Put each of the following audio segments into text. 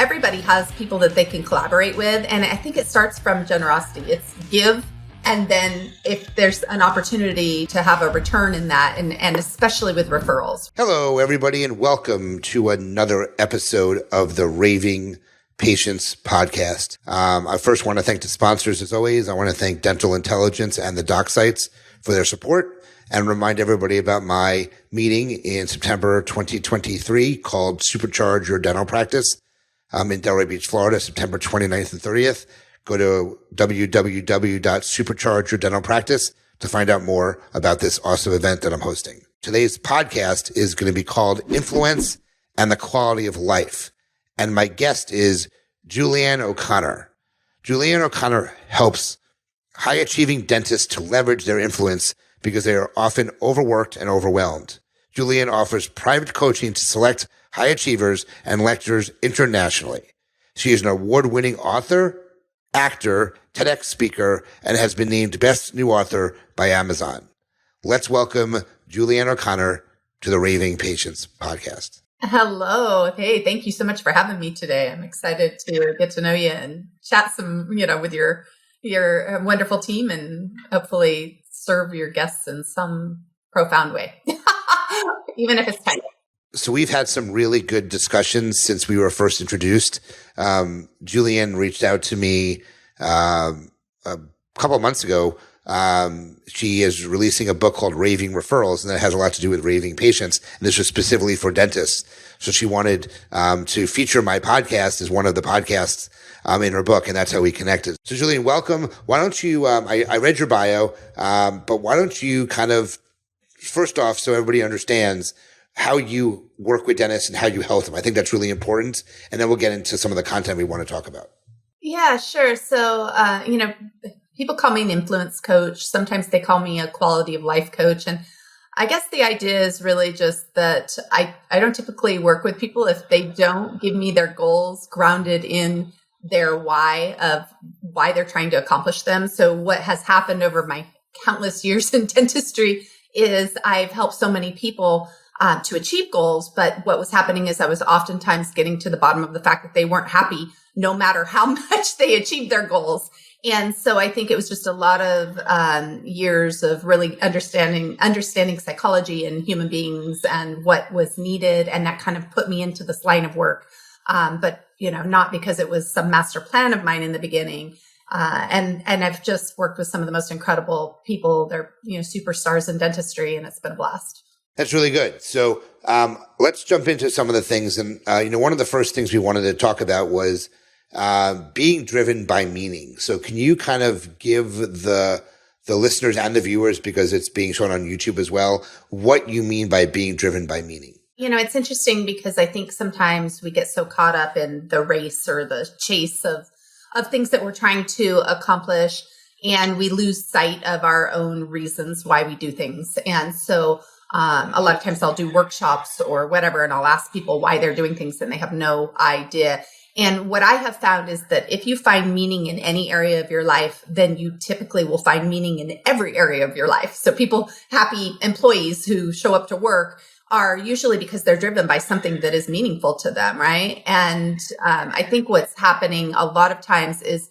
everybody has people that they can collaborate with. And I think it starts from generosity. It's give. And then if there's an opportunity to have a return in that, and especially with referrals. Hello, everybody, and welcome to another episode of the Raving Patients podcast. I first want to thank the sponsors, as always. I want to thank Dental Intelligence and the Doc Sites for their support and remind everybody about my meeting in September 2023 called Supercharge Your Dental Practice. I'm in Delray Beach, Florida, September 29th and 30th. Go to www.superchargeyourdentalpractice to find out more about this awesome event that I'm hosting. Today's podcast is going to be called Influence and the Quality of Life. And my guest is Julieanne O'Connor. Julieanne O'Connor helps high-achieving dentists to leverage their influence because they are often overworked and overwhelmed. Julieanne offers private coaching to select high achievers and lecturers internationally. She is an award-winning author, actor, TEDx speaker, and has been named Best New Author by Amazon. Let's welcome Julieanne O'Connor to the Raving Patients podcast. Hello. Hey, thank you so much for having me today. I'm excited to get to know you and chat some, with your wonderful team and hopefully serve your guests in some profound way, even if it's tight. So we've had some really good discussions since we were first introduced. Julieanne reached out to me a couple of months ago. She is releasing a book called Raving Referrals, and that has a lot to do with raving patients. And this was specifically for dentists. So she wanted to feature my podcast as one of the podcasts in her book, and that's how we connected. So Julieanne, welcome. Why don't you, I read your bio, but why don't you kind of, first off, so everybody understands how you work with dentists and how you help them. I think that's really important. And then we'll get into some of the content we want to talk about. Yeah, sure. So, people call me an influence coach. Sometimes they call me a quality of life coach. And I guess the idea is really just that I don't typically work with people if they don't give me their goals grounded in their why of why they're trying to accomplish them. So what has happened over my countless years in dentistry is I've helped so many people to achieve goals. But what was happening is I was oftentimes getting to the bottom of the fact that they weren't happy no matter how much they achieved their goals. And so I think it was just a lot of years of really understanding psychology and human beings and what was needed. And that kind of put me into this line of work. But, not because it was some master plan of mine in the beginning. And I've just worked with some of the most incredible people. They're, superstars in dentistry, and it's been a blast. That's really good. So let's jump into some of the things. And, one of the first things we wanted to talk about was being driven by meaning. So can you kind of give the listeners and the viewers, because it's being shown on YouTube as well, what you mean by being driven by meaning? It's interesting because I think sometimes we get so caught up in the race or the chase of things that we're trying to accomplish, and we lose sight of our own reasons why we do things. And so a lot of times I'll do workshops or whatever, and I'll ask people why they're doing things and they have no idea. And what I have found is that if you find meaning in any area of your life, then you typically will find meaning in every area of your life. So happy employees who show up to work are usually because they're driven by something that is meaningful to them, right? And I think what's happening a lot of times is,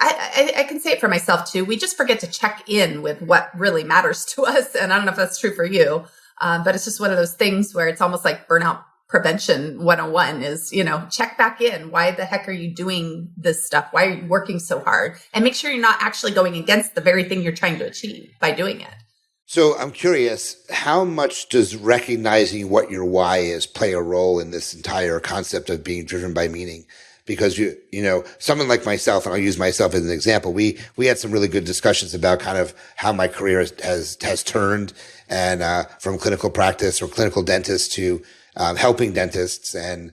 I can say it for myself too, we just forget to check in with what really matters to us. And I don't know if that's true for you, but it's just one of those things where it's almost like burnout prevention 101 is, check back in. Why the heck are you doing this stuff? Why are you working so hard? And make sure you're not actually going against the very thing you're trying to achieve by doing it. So I'm curious, how much does recognizing what your why is play a role in this entire concept of being driven by meaning? Because someone like myself, and I'll use myself as an example, we had some really good discussions about kind of how my career has turned, and from clinical practice or clinical dentist to helping dentists. And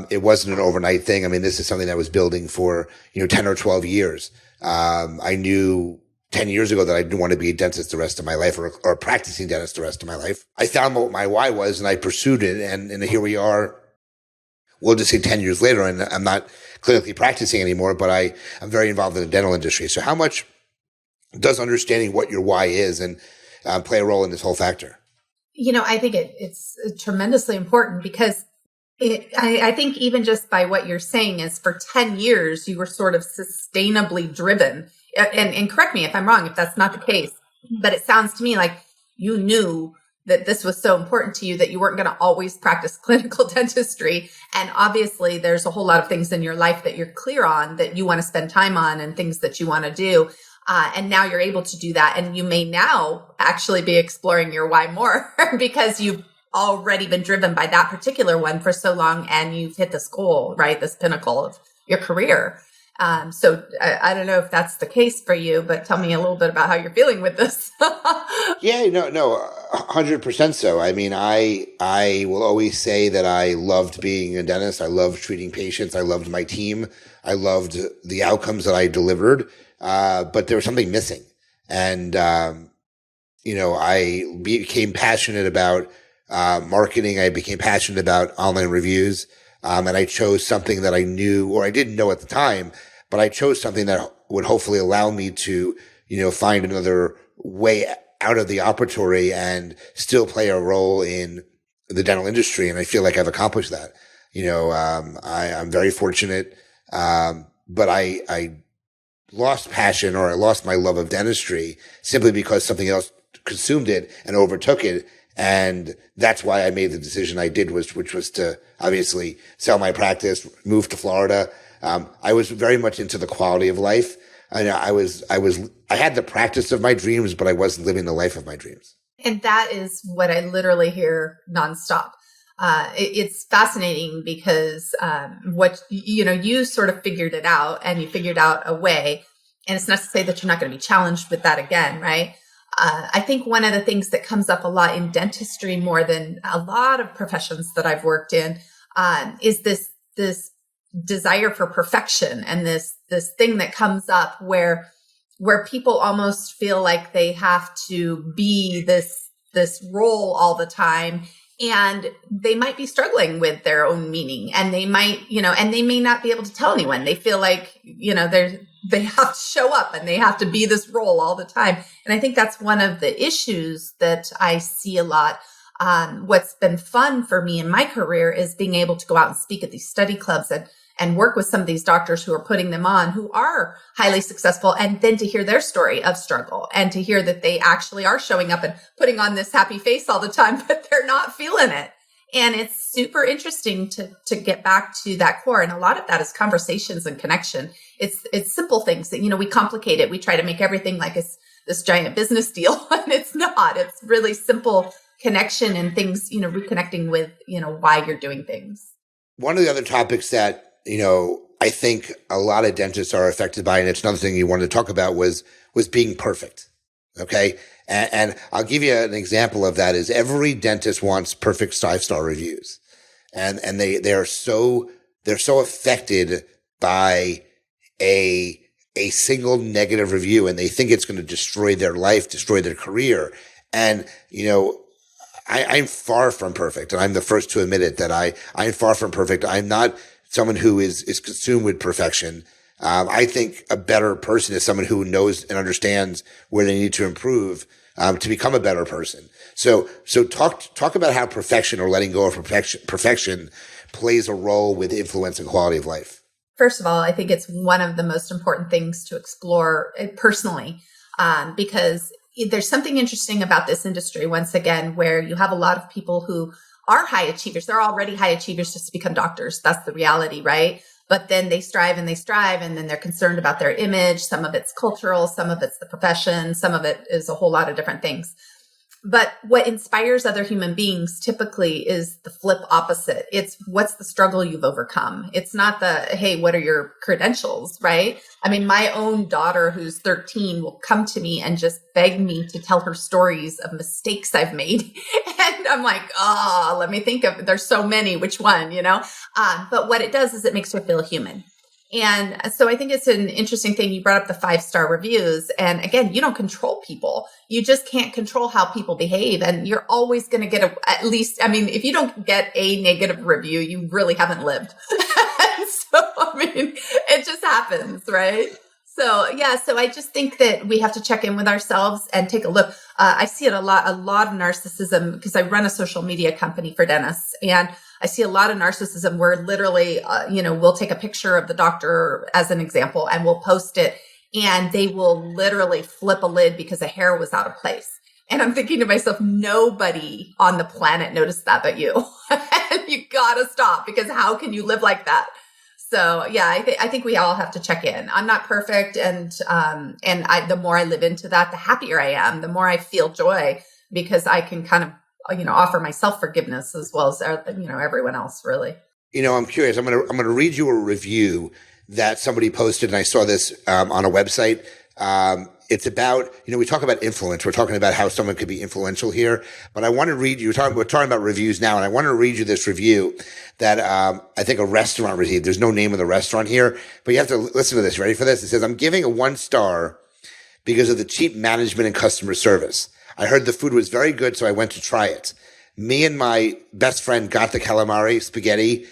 it wasn't an overnight thing. I mean, this is something that was building for 10 or 12 years. I knew 10 years ago that I didn't want to be a dentist the rest of my life, or a practicing dentist the rest of my life. I found what my why was, and I pursued it. And here we are. We'll just say 10 years later, and I'm not clinically practicing anymore, but I'm very involved in the dental industry. So how much does understanding what your why is and play a role in this whole factor? I think it's tremendously important, because I think even just by what you're saying is for 10 years, you were sort of sustainably driven. And correct me if I'm wrong, if that's not the case, but it sounds to me like you knew that this was so important to you that you weren't going to always practice clinical dentistry. And obviously there's a whole lot of things in your life that you're clear on that you want to spend time on and things that you want to do. And now you're able to do that. And you may now actually be exploring your why more because you've already been driven by that particular one for so long and you've hit this goal, right? This pinnacle of your career. So I don't know if that's the case for you, but tell me a little bit about how you're feeling with this. Yeah, no, 100% so. I mean, I will always say that I loved being a dentist. I loved treating patients. I loved my team. I loved the outcomes that I delivered. But there was something missing. And, I became passionate about marketing. I became passionate about online reviews. And I chose something that I knew, or I didn't know at the time, but I chose something that would hopefully allow me to, find another way out of the operatory and still play a role in the dental industry. And I feel like I've accomplished that. I'm very fortunate. But I lost passion, or I lost my love of dentistry simply because something else consumed it and overtook it. And that's why I made the decision I did, which was to obviously sell my practice, move to Florida. I was very much into the quality of life. I had the practice of my dreams, but I wasn't living the life of my dreams. And that is what I literally hear nonstop. It's fascinating because you sort of figured it out and you figured out a way. And it's not to say that you're not going to be challenged with that again, right? I think one of the things that comes up a lot in dentistry more than a lot of professions that I've worked in is this desire for perfection and this thing that comes up where people almost feel like they have to be this role all the time. And they might be struggling with their own meaning, and they might, and they may not be able to tell anyone. They feel like, they have to show up and they have to be this role all the time. And I think that's one of the issues that I see a lot. What's been fun for me in my career is being able to go out and speak at these study clubs and work with some of these doctors who are putting them on, who are highly successful, and then to hear their story of struggle and to hear that they actually are showing up and putting on this happy face all the time, but they're not feeling it. And it's super interesting to get back to that core. And a lot of that is conversations and connection. It's simple things that, we complicate it. We try to make everything like it's this giant business deal, and it's not. It's really simple connection and things, reconnecting with, why you're doing things. One of the other topics that, I think a lot of dentists are affected by, and it's another thing you wanted to talk about, was being perfect. Okay. And I'll give you an example of that is every dentist wants perfect 5-star reviews. And they're so affected by a single negative review, and they think it's going to destroy their life, destroy their career. And, I'm far from perfect, and I'm the first to admit it, that I'm far from perfect. I'm not someone who is consumed with perfection. I think a better person is someone who knows and understands where they need to improve, to become a better person. So talk about how perfection, or letting go of perfection plays a role with influence and quality of life. First of all, I think it's one of the most important things to explore personally, because there's something interesting about this industry, once again, where you have a lot of people who are high achievers. They're already high achievers just to become doctors. That's the reality, right? But then they strive, and then they're concerned about their image. Some of it's cultural, some of it's the profession, some of it is a whole lot of different things. But what inspires other human beings typically is the flip opposite. It's what's the struggle you've overcome. It's not hey, what are your credentials, right? I mean, my own daughter, who's 13, will come to me and just beg me to tell her stories of mistakes I've made. And I'm like, let me think there's so many, which one, But what it does is it makes her feel human. And so I think it's an interesting thing. You brought up the 5-star reviews. And again, you don't control people. You just can't control how people behave. And you're always going to get if you don't get a negative review, you really haven't lived. It just happens, right? So I just think that we have to check in with ourselves and take a look. I see it a lot of narcissism, because I run a social media company for dentists, and I see a lot of narcissism where literally, we'll take a picture of the doctor as an example and we'll post it, and they will literally flip a lid because the hair was out of place. And I'm thinking to myself, nobody on the planet noticed that but you. And you gotta stop, because how can you live like that? So yeah, I think we all have to check in. I'm not perfect. And the more I live into that, the happier I am, the more I feel joy, because I can kind of, offer myself forgiveness as well as, everyone else, really. I'm curious. I'm going to read you a review that somebody posted, and I saw this on a website. It's about, we talk about influence. We're talking about how someone could be influential here, but I want to read you. We're talking about reviews now, and I want to read you this review that I think a restaurant received. There's no name of the restaurant here, but you have to listen to this. Ready for this? It says, "I'm giving a 1 star because of the cheap management and customer service. I heard the food was very good, so I went to try it. Me and my best friend got the calamari, spaghetti,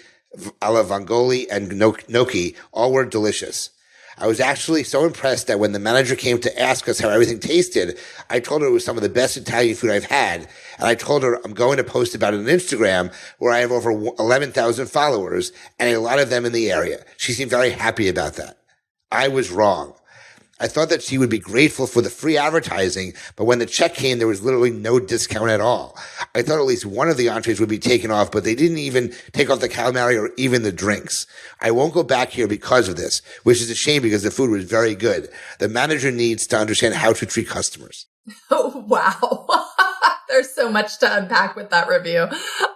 alla vongole, and gnocchi. All were delicious. I was actually so impressed that when the manager came to ask us how everything tasted, I told her it was some of the best Italian food I've had. And I told her I'm going to post about it on Instagram, where I have over 11,000 followers and a lot of them in the area. She seemed very happy about that. I was wrong. I thought that she would be grateful for the free advertising, but when the check came, there was literally no discount at all. I thought at least one of the entrees would be taken off, but they didn't even take off the calamari or even the drinks. I won't go back here because of this, which is a shame because the food was very good. The manager needs to understand how to treat customers." Oh, wow. There's so much to unpack with that review.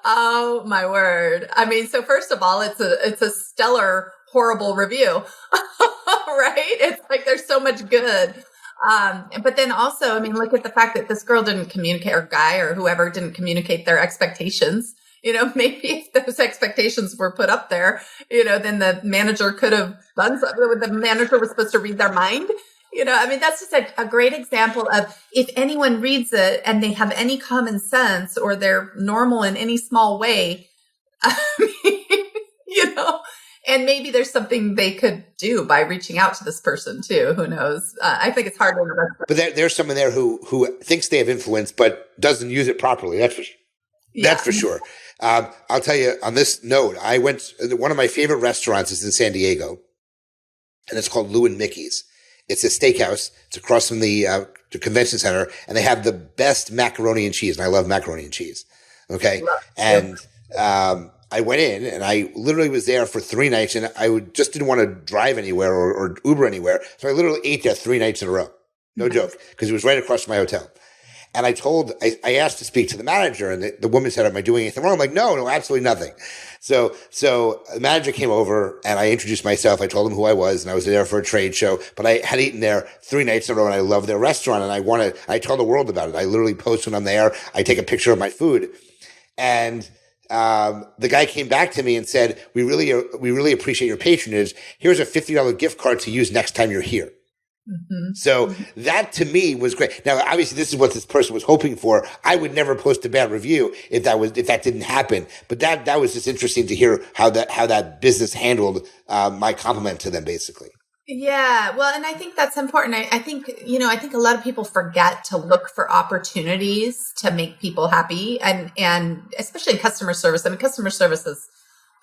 Oh, my word. I mean, so first of all, it's a stellar, horrible review. Right? It's like there's so much good. But then also, I mean, look at the fact that this girl didn't communicate, or guy or whoever didn't communicate their expectations. Maybe if those expectations were put up there, then the manager could have done something. The manager was supposed to read their mind. I mean, that's just a great example of, if anyone reads it and they have any common sense, or they're normal in any small way, I mean, and maybe there's something they could do by reaching out to this person too. Who knows? I think it's hard to understand. But there's someone there who thinks they have influence, but doesn't use it properly. That's for sure. I'll tell you on this note, I went, one of my favorite restaurants is in San Diego, and it's called Lou and Mickey's. It's a steakhouse. It's across from the convention center, and they have the best macaroni and cheese. And I love macaroni and cheese. Okay. And, I went in and I literally was there for 3 nights, and I just didn't want to drive anywhere or Uber anywhere. So I literally ate there 3 nights in a row. No joke. Because it was right across from my hotel. And I asked to speak to the manager, and the woman said, "Am I doing anything wrong?" I'm like, no, absolutely nothing. So the manager came over and I introduced myself. I told him who I was, and I was there for a trade show, but I had eaten there 3 nights in a row, and I love their restaurant, and I tell the world about it. I literally post when I'm there. I take a picture of my food. And the guy came back to me and said, we really appreciate your patronage. Here's a $50 gift card to use next time you're here. Mm-hmm. So that to me was great. Now, obviously this is what this person was hoping for. I would never post a bad review if that didn't happen. But that was just interesting to hear how that business handled, my compliment to them, basically. Yeah. Well, and I think that's important. I think a lot of people forget to look for opportunities to make people happy, and especially in customer service. I mean, customer service is,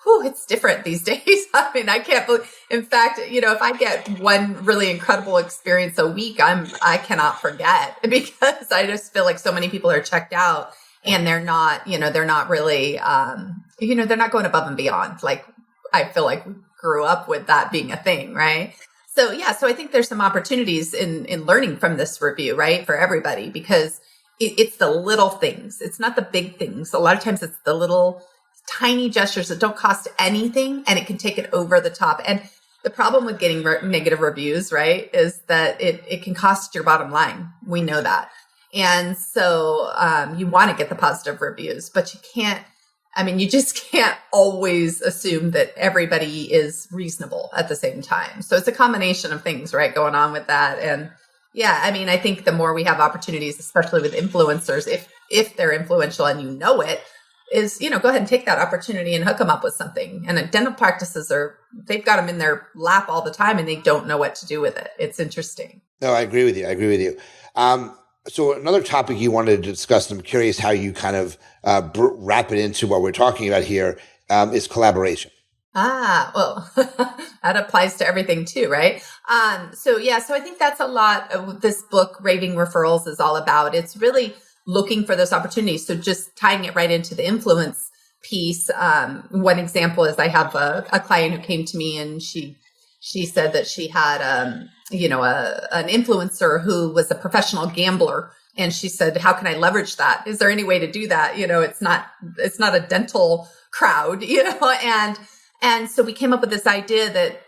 it's different these days. I mean, I can't believe, in fact, if I get one really incredible experience a week, I cannot forget, because I just feel like so many people are checked out, and they're not really, they're not going above and beyond. Like, I feel like we grew up with that being a thing, right? So I think there's some opportunities in learning from this review, right? For everybody, because it's the little things. It's not the big things. A lot of times it's the little tiny gestures that don't cost anything, and it can take it over the top. And the problem with getting negative reviews, right, is that it can cost your bottom line. We know that. And so you want to get the positive reviews, but you just can't always assume that everybody is reasonable at the same time. So it's a combination of things, right, going on with that. And I think the more we have opportunities, especially with influencers, if they're influential and it, is, go ahead and take that opportunity and hook them up with something. And dental practices they've got them in their lap all the time, and they don't know what to do with it. It's interesting. No, I agree with you. So another topic you wanted to discuss, and I'm curious how you kind of wrap it into what we're talking about here, is collaboration. Well, that applies to everything too, right? So I think that's a lot of this book, Raving Referrals, is all about. It's really looking for those opportunities. So just tying it right into the influence piece. One example is I have a client who came to me and she said that she had, an influencer who was a professional gambler. And she said, how can I leverage that? Is there any way to do that? It's not a dental crowd, and so we came up with this idea that,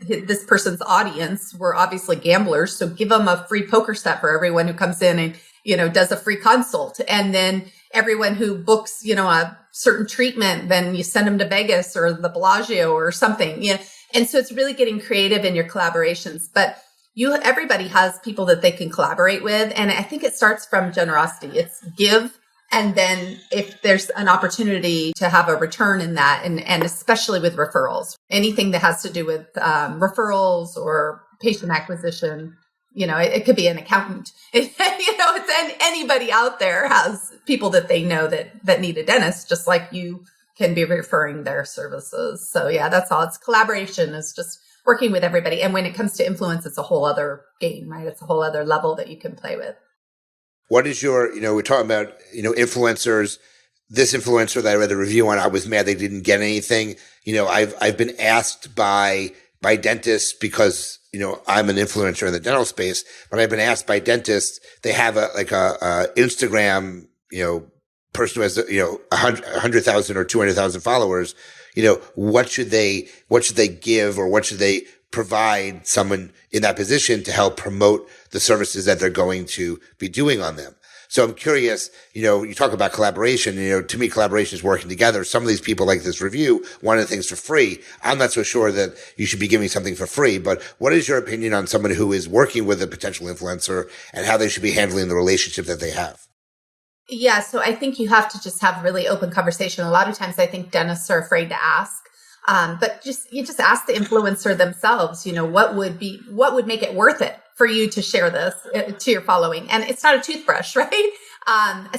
this person's audience were obviously gamblers. So give them a free poker set for everyone who comes in and, does a free consult. And then everyone who books, a certain treatment, then you send them to Vegas or the Bellagio or something. And so it's really getting creative in your collaborations. But everybody has people that they can collaborate with. And I think it starts from generosity. It's give. And then if there's an opportunity to have a return in that, and especially with referrals, anything that has to do with referrals or patient acquisition, it could be an accountant. It's anybody out there has people that they know that need a dentist, just like you can be referring their services. So yeah, that's all. It's collaboration. It's just working with everybody. And when it comes to influence, it's a whole other game, right? It's a whole other level that you can play with. What is your, we're talking about, influencers. This influencer that I read a review on, I was mad they didn't get anything. I've been asked by dentists because, I'm an influencer in the dental space, but I've been asked by dentists, they have a Instagram, person who has, 100,000 or 200,000 followers, what should they give, or what should they provide someone in that position to help promote the services that they're going to be doing on them. So I'm curious, you talk about collaboration, to me, collaboration is working together. Some of these people, like this review, wanted things for free. I'm not so sure that you should be giving something for free, but what is your opinion on someone who is working with a potential influencer and how they should be handling the relationship that they have? Yeah. So I think you have to just have really open conversation. A lot of times I think dentists are afraid to ask. But you just ask the influencer themselves, what would make it worth it for you to share this to your following? And it's not a toothbrush, right?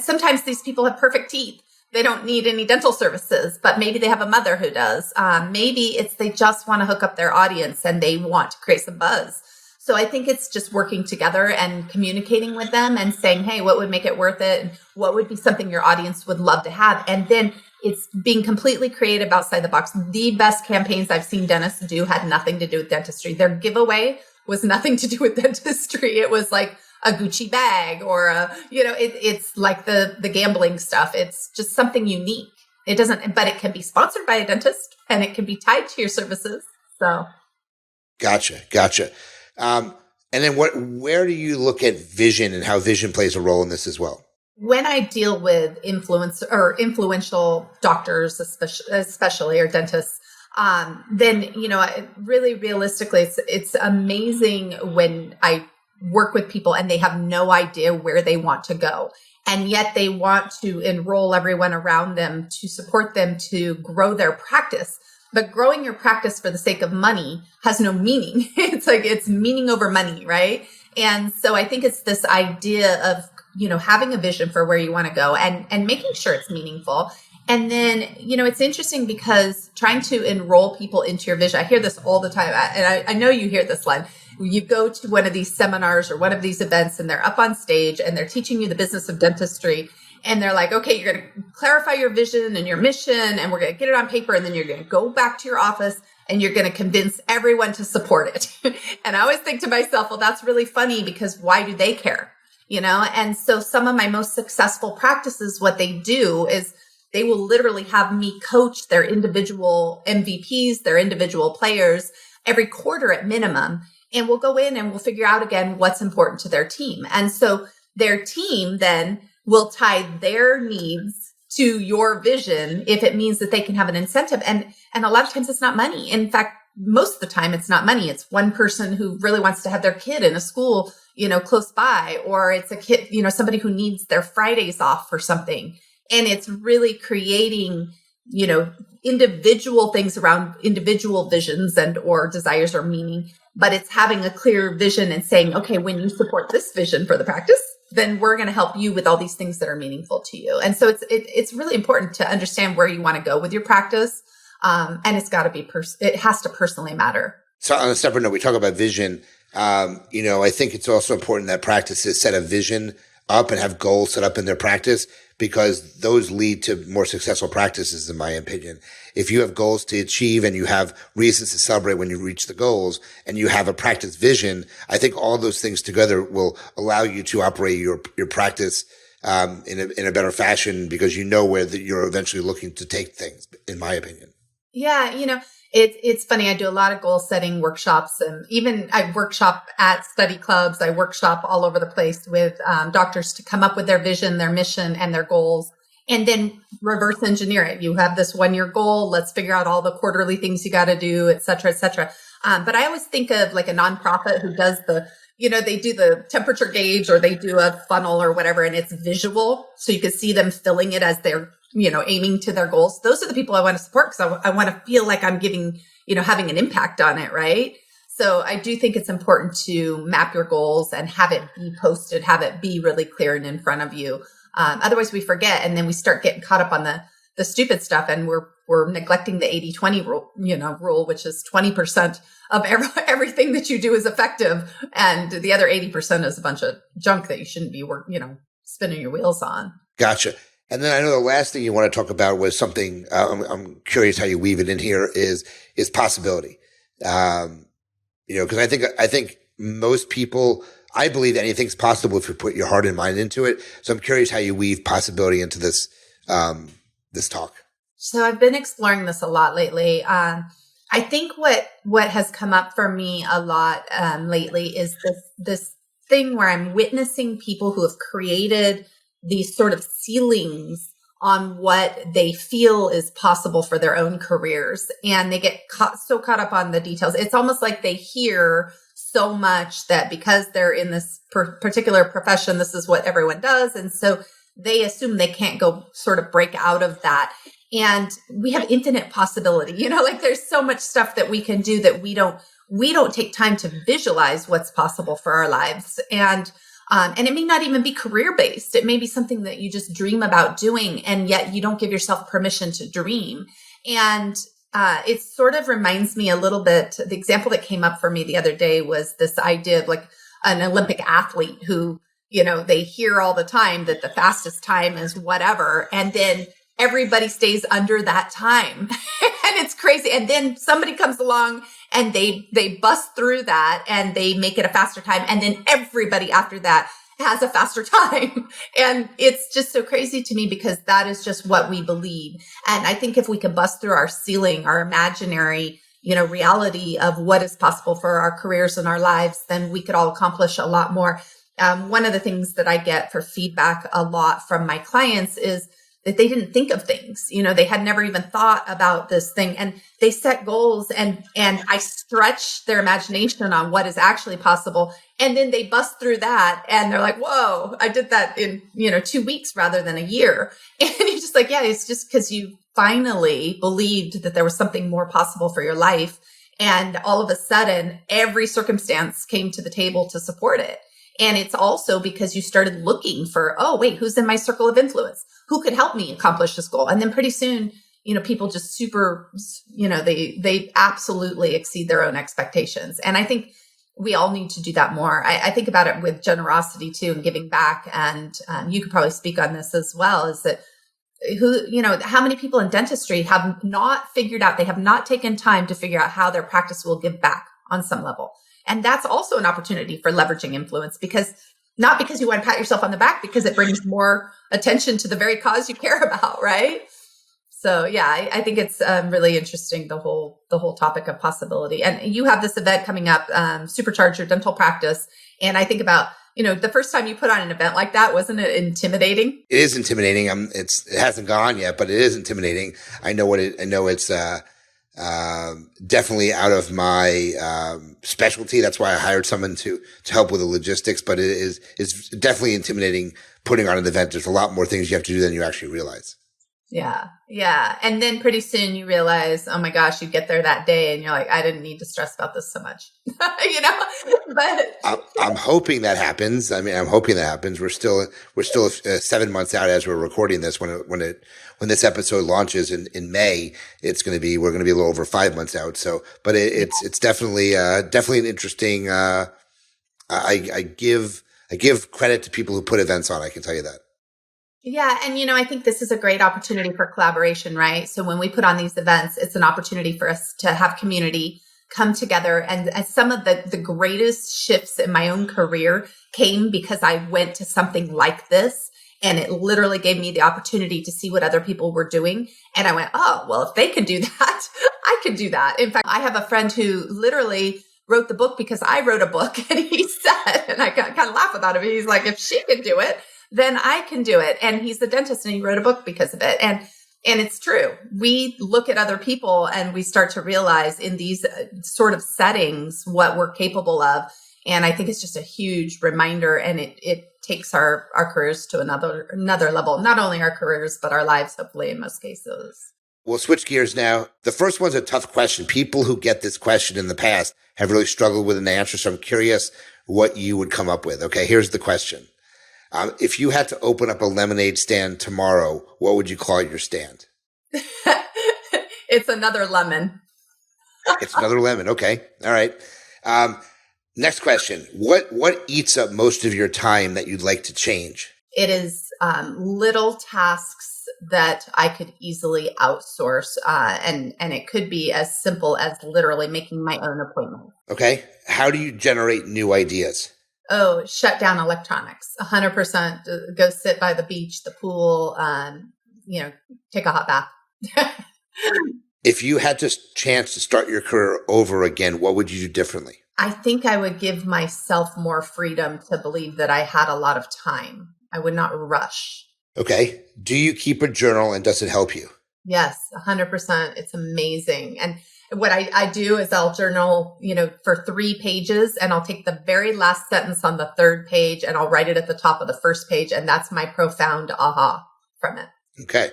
Sometimes these people have perfect teeth. They don't need any dental services, but maybe they have a mother who does. Maybe they just want to hook up their audience and they want to create some buzz. So I think it's just working together and communicating with them and saying, hey, what would make it worth it? And what would be something your audience would love to have? And then it's being completely creative outside the box. The best campaigns I've seen dentists do had nothing to do with dentistry. Their giveaway was nothing to do with dentistry. It was like a Gucci bag or it's like the gambling stuff. It's just something unique. But it can be sponsored by a dentist and it can be tied to your services. So. Gotcha. And then where do you look at vision and how vision plays a role in this as well? When I deal with influential doctors, especially or dentists, then, really realistically, it's amazing when I work with people and they have no idea where they want to go. And yet they want to enroll everyone around them to support them to grow their practice. But growing your practice for the sake of money has no meaning. It's meaning over money, right? And so I think it's this idea of, having a vision for where you want to go and making sure it's meaningful. And then, it's interesting because trying to enroll people into your vision, I hear this all the time. And I know you hear this line. You go to one of these seminars or one of these events and they're up on stage and they're teaching you the business of dentistry. And they're like, okay, you're going to clarify your vision and your mission, and we're going to get it on paper. And then you're going to go back to your office and you're going to convince everyone to support it. And I always think to myself, well, that's really funny because why do they care? And so some of my most successful practices, what they do is they will literally have me coach their individual MVPs, their individual players every quarter at minimum. And we'll go in and we'll figure out again what's important to their team. And so their team then will tie their needs to your vision if it means that they can have an incentive. And a lot of times it's not money. In fact, most of the time it's not money. It's one person who really wants to have their kid in a school, close by, or it's a kid, somebody who needs their Fridays off for something. And it's really creating, individual things around individual visions and or desires or meaning, but it's having a clear vision and saying, okay, when you support this vision for the practice, then we're going to help you with all these things that are meaningful to you. And so it's really important to understand where you want to go with your practice. And it's got to be, it has to personally matter. So on a separate note, we talk about vision. I think it's also important that practices set a vision up and have goals set up in their practice, because those lead to more successful practices, in my opinion. If you have goals to achieve and you have reasons to celebrate when you reach the goals and you have a practice vision, I think all those things together will allow you to operate your practice in a better fashion, because you know where you're eventually looking to take things, in my opinion. Yeah, it's funny. I do a lot of goal setting workshops, and even I workshop at study clubs. I workshop all over the place with doctors to come up with their vision, their mission, and their goals, and then reverse engineer it. You have this 1-year goal. Let's figure out all the quarterly things you got to do, et cetera, et cetera. But I always think of like a nonprofit who does they do the temperature gauge, or they do a funnel or whatever, and it's visual. So you can see them filling it as they're, aiming to their goals. Those are the people I want to support, because I want to feel like I'm giving, having an impact on it. Right. So I do think it's important to map your goals and have it be posted, have it be really clear and in front of you. Otherwise we forget. And then we start getting caught up on the stupid stuff, and we're neglecting the 80-20 rule, which is 20% of everything that you do is effective. And the other 80% is a bunch of junk that you shouldn't be, spinning your wheels on. Gotcha. And then I know the last thing you want to talk about was something, I'm curious how you weave it in here, is possibility. Because I think most people, I believe anything's possible if you put your heart and mind into it. So I'm curious how you weave possibility into this talk. So I've been exploring this a lot lately. I think what has come up for me a lot lately is this thing where I'm witnessing people who have created these sort of ceilings on what they feel is possible for their own careers. And they get so caught up on the details. It's almost like they hear so much that because they're in this particular profession, this is what everyone does. And so they assume they can't go sort of break out of that. And we have infinite possibility, like there's so much stuff that we can do that we don't take time to visualize what's possible for our lives. And it may not even be career-based. It may be something that you just dream about doing, and yet you don't give yourself permission to dream. And it sort of reminds me a little bit, the example that came up for me the other day was this idea of like an Olympic athlete who, they hear all the time that the fastest time is whatever, and then everybody stays under that time. And it's crazy. And then somebody comes along and they bust through that and they make it a faster time. And then everybody after that has a faster time. And it's just so crazy to me, because that is just what we believe. And I think if we can bust through our ceiling, our imaginary, reality of what is possible for our careers and our lives, then we could all accomplish a lot more. One of the things that I get for feedback a lot from my clients is that they didn't think of things, they had never even thought about this thing, and they set goals and I stretch their imagination on what is actually possible. And then they bust through that and they're like, whoa, I did that in, 2 weeks rather than a year. And you're just like, yeah, it's just because you finally believed that there was something more possible for your life. And all of a sudden, every circumstance came to the table to support it. And it's also because you started looking for, oh, wait, who's in my circle of influence? Who could help me accomplish this goal? And then pretty soon, people just super, they absolutely exceed their own expectations. And I think we all need to do that more. I think about it with generosity too, and giving back. And you could probably speak on this as well, is that how many people in dentistry have not figured out, they have not taken time to figure out how their practice will give back on some level. And that's also an opportunity for leveraging influence, not because you want to pat yourself on the back, because it brings more attention to the very cause you care about, right? So yeah, I think it's really interesting, the whole topic of possibility. And you have this event coming up, Supercharge Your Dental Practice. And I think about, the first time you put on an event like that, wasn't it intimidating? It is intimidating. It hasn't gone yet, but it is intimidating. I know it's definitely out of my specialty. That's why I hired someone to help with the logistics, but it's definitely intimidating putting on an event. There's a lot more things you have to do than you actually realize. Yeah. Yeah. And then pretty soon you realize, oh my gosh, you get there that day and you're like, I didn't need to stress about this so much, but I'm hoping that happens. I mean, I'm hoping that happens. We're still 7 months out as we're recording this. When this episode launches in May, we're going to be a little over 5 months out. So, but it's definitely an interesting. I give credit to people who put events on. I can tell you that. yeah. And, I think this is a great opportunity for collaboration, right? So when we put on these events, it's an opportunity for us to have community come together. And some of the greatest shifts in my own career came because I went to something like this. And it literally gave me the opportunity to see what other people were doing. And I went, oh, well, if they can do that, I can do that. In fact, I have a friend who literally wrote the book because I wrote a book. And he said, and I kind of laugh about it, he's like, if she can do it, then I can do it. And he's a dentist and he wrote a book because of it. And it's true. We look at other people and we start to realize in these sort of settings what we're capable of. And I think it's just a huge reminder, and it takes our careers to another level, not only our careers, but our lives, hopefully, in most cases. We'll switch gears now. The first one's a tough question. People who get this question in the past have really struggled with an answer. So I'm curious what you would come up with. Okay, here's the question. If you had to open up a lemonade stand tomorrow, what would you call your stand? It's another lemon. It's another lemon. Okay. All right. Next question. What eats up most of your time that you'd like to change? It is little tasks that I could easily outsource. And it could be as simple as literally making my own appointment. Okay. How do you generate new ideas? Oh, shut down electronics. 100%. Go sit by the beach, the pool, take a hot bath. If you had the chance to start your career over again, what would you do differently? I think I would give myself more freedom to believe that I had a lot of time. I would not rush. Okay. Do you keep a journal, and does it help you? Yes, 100%. It's amazing. And what I do is I'll journal, for 3 pages, and I'll take the very last sentence on the 3rd page and I'll write it at the top of the 1st page. And that's my profound aha from it. Okay.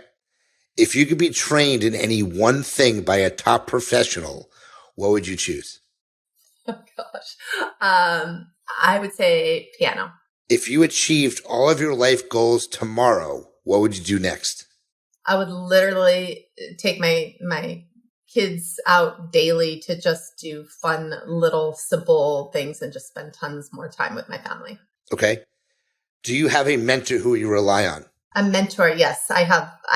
If you could be trained in any one thing by a top professional, what would you choose? Oh gosh. I would say piano. If you achieved all of your life goals tomorrow, what would you do next? I would literally take my kids out daily to just do fun, little, simple things and just spend tons more time with my family. Okay. Do you have a mentor who you rely on? A mentor, yes. I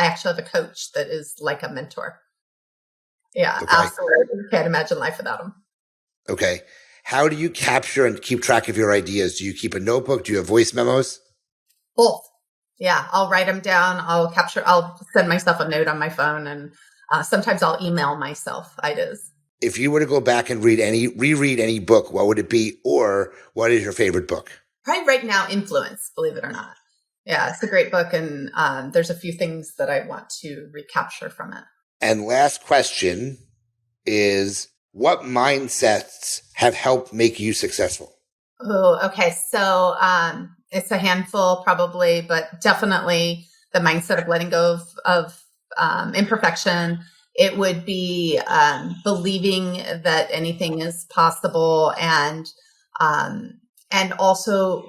actually have a coach that is like a mentor. Yeah, okay. Absolutely. Can't imagine life without him. Okay. How do you capture and keep track of your ideas? Do you keep a notebook? Do you have voice memos? Both. Yeah, I'll write them down. I'll send myself a note on my phone, and sometimes I'll email myself ideas. If you were to go back and reread any book, what would it be? Or what is your favorite book? Probably right now, Influence, believe it or not. Yeah, it's a great book. And there's a few things that I want to recapture from it. And last question is, what mindsets have helped make you successful? Oh, okay. So it's a handful probably, but definitely the mindset of letting go of imperfection. It would be believing that anything is possible, and also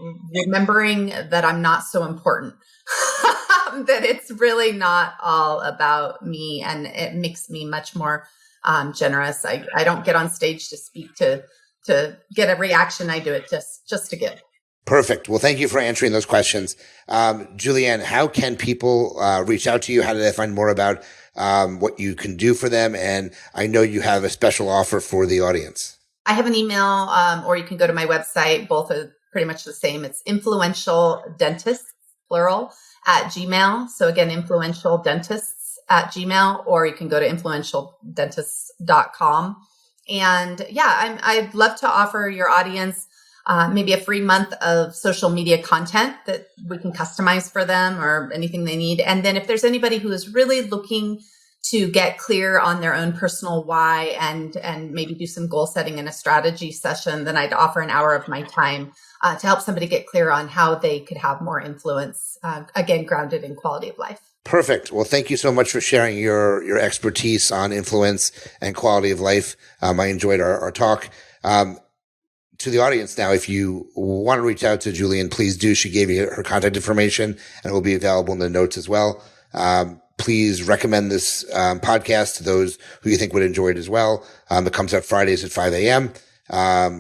remembering that I'm not so important, that it's really not all about me, and it makes me much more generous. I don't get on stage to speak to get a reaction. I do it just to give. Perfect. Well, thank you for answering those questions. Julieanne, how can people reach out to you? How do they find more about what you can do for them? And I know you have a special offer for the audience. I have an email, or you can go to my website. Both are pretty much the same. It's influential dentists, plural, @gmail. So again, influential dentists @gmail, or you can go to influentialdentists.com. And yeah, I'd love to offer your audience maybe a free month of social media content that we can customize for them, or anything they need. And then if there's anybody who is really looking to get clear on their own personal why, and maybe do some goal setting in a strategy session, then I'd offer an hour of my time to help somebody get clear on how they could have more influence, again, grounded in quality of life. Perfect. Well, thank you so much for sharing your expertise on influence and quality of life. I enjoyed our talk. To the audience now, if you want to reach out to Julieanne, please do. She gave you her contact information and it will be available in the notes as well. Please recommend this podcast to those who you think would enjoy it as well. It comes out Fridays at 5 a.m.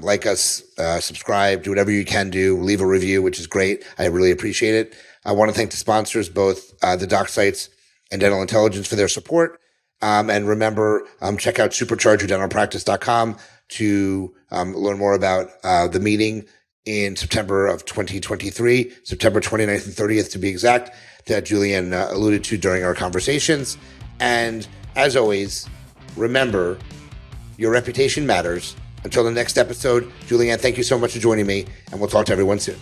Like us, subscribe, do whatever you can do, leave a review, which is great. I really appreciate it. I want to thank the sponsors, both the Doc Sites and Dental Intelligence, for their support. And remember, check out superchargeyourdentalpractice.com to learn more about the meeting in September of 2023, September 29th and 30th to be exact, that Julieanne alluded to during our conversations. And as always, remember, your reputation matters. Until the next episode, Julieanne, thank you so much for joining me, and we'll talk to everyone soon.